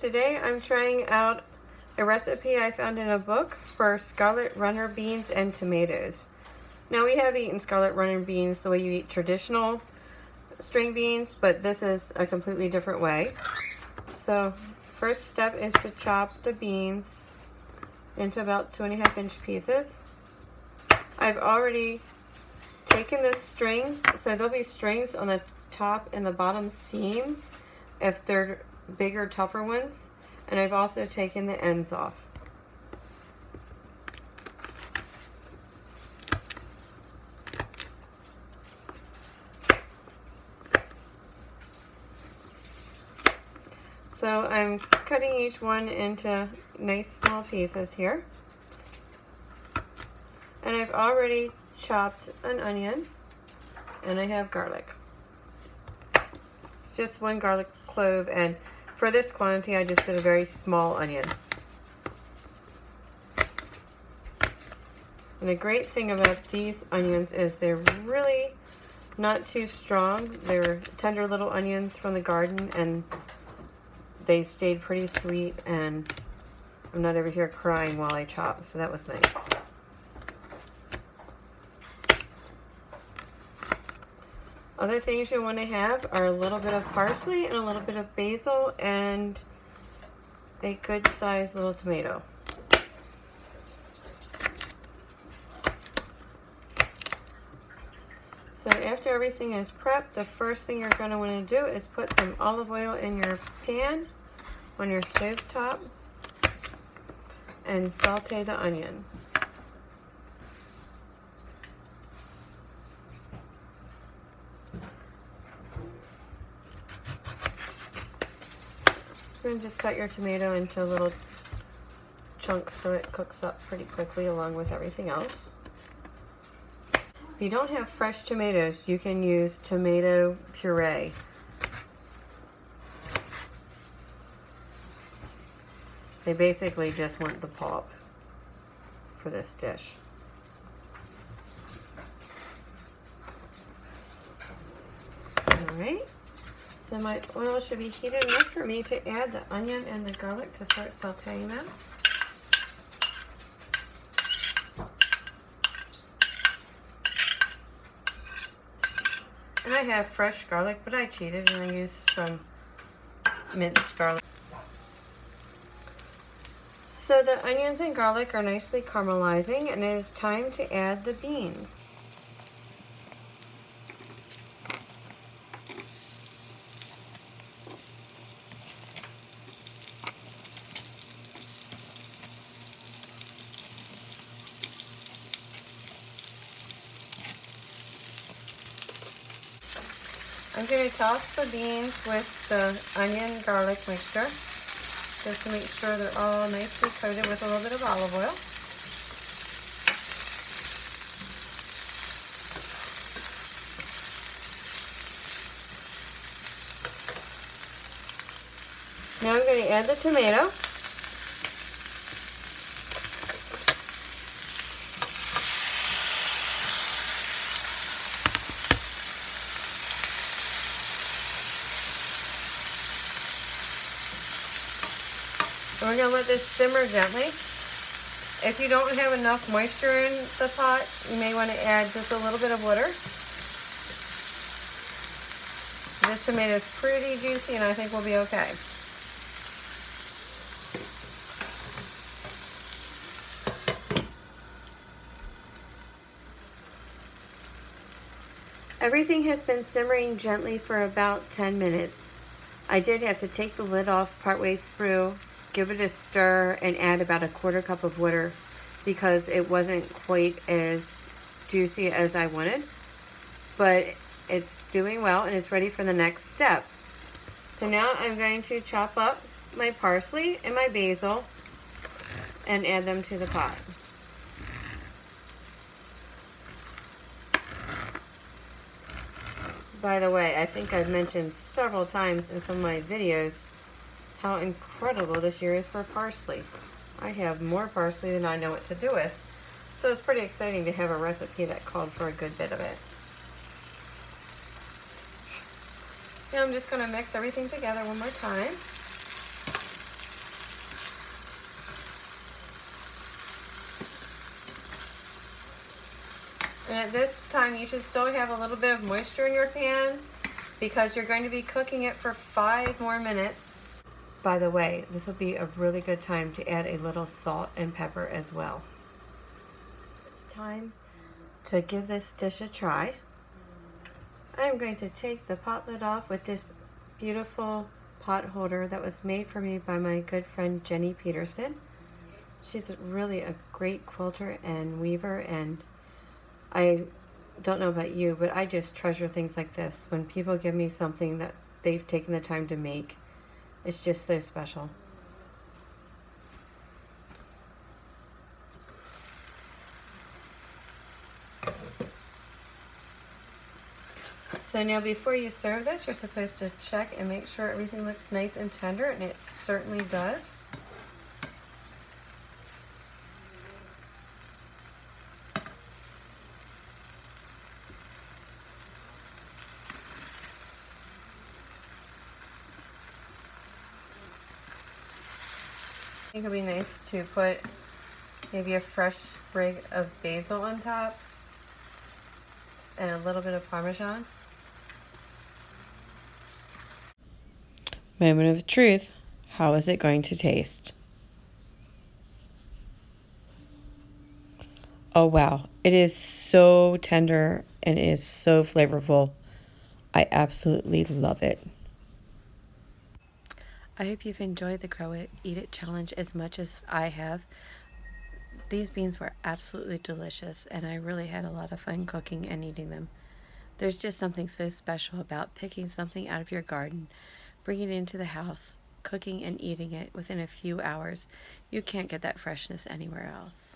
Today I'm trying out a recipe I found in a book for scarlet runner beans and tomatoes. Now, we have eaten scarlet runner beans the way you eat traditional string beans, but this is a completely different way. So first step is to chop the beans into about 2.5-inch pieces. I've already taken the strings, so there'll be strings on the top and the bottom seams if they're bigger, tougher ones, and I've also taken the ends off. So I'm cutting each one into nice small pieces here. And I've already chopped an onion, and I have garlic. It's just one garlic clove, and for this quantity I just did a very small onion. And the great thing about these onions is they're really not too strong. They're tender little onions from the garden, and they stayed pretty sweet, and I'm not over here crying while I chop, so that was nice. Other things you want to have are a little bit of parsley and a little bit of basil and a good sized little tomato. So after everything is prepped, the first thing you're going to want to do is put some olive oil in your pan on your stove top and saute the onion. You're going to just cut your tomato into little chunks so it cooks up pretty quickly along with everything else. If you don't have fresh tomatoes, you can use tomato puree. They basically just want the pulp for this dish. Alright, so my oil should be heated enough for me to add the onion and the garlic to start sauteing them. And I have fresh garlic, but I cheated and I used some minced garlic. So the onions and garlic are nicely caramelizing, and it is time to add the beans. I'm going to toss the beans with the onion garlic mixture just to make sure they're all nicely coated with a little bit of olive oil. Now I'm going to add the tomato. And we're going to let this simmer gently. If you don't have enough moisture in the pot, you may want to add just a little bit of water. This tomato is pretty juicy, and I think we'll be okay. Everything has been simmering gently for about 10 minutes. I did have to take the lid off partway through, give it a stir, and add about a 1/4 cup of water because it wasn't quite as juicy as I wanted. But it's doing well, and it's ready for the next step. So now I'm going to chop up my parsley and my basil and add them to the pot. By the way, I think I've mentioned several times in some of my videos how incredible this year is for parsley. I have more parsley than I know what to do with. So it's pretty exciting to have a recipe that called for a good bit of it. Now I'm just going to mix everything together one more time. And at this time, you should still have a little bit of moisture in your pan because you're going to be cooking it for 5 more minutes. By the way, this would be a really good time to add a little salt and pepper as well. It's time to give this dish a try. I'm going to take the pot lid off with this beautiful pot holder that was made for me by my good friend Jenny Peterson. She's really a great quilter and weaver, and I don't know about you, but I just treasure things like this. When people give me something that they've taken the time to make, it's just so special. So now before you serve this, you're supposed to check and make sure everything looks nice and tender, and it certainly does. I think it would be nice to put maybe a fresh sprig of basil on top and a little bit of Parmesan. Moment of truth. How is it going to taste? Oh wow, it is so tender and it is so flavorful. I absolutely love it. I hope you've enjoyed the Grow It, Eat It challenge as much as I have. These beans were absolutely delicious, and I really had a lot of fun cooking and eating them. There's just something so special about picking something out of your garden, bringing it into the house, cooking and eating it within a few hours. You can't get that freshness anywhere else.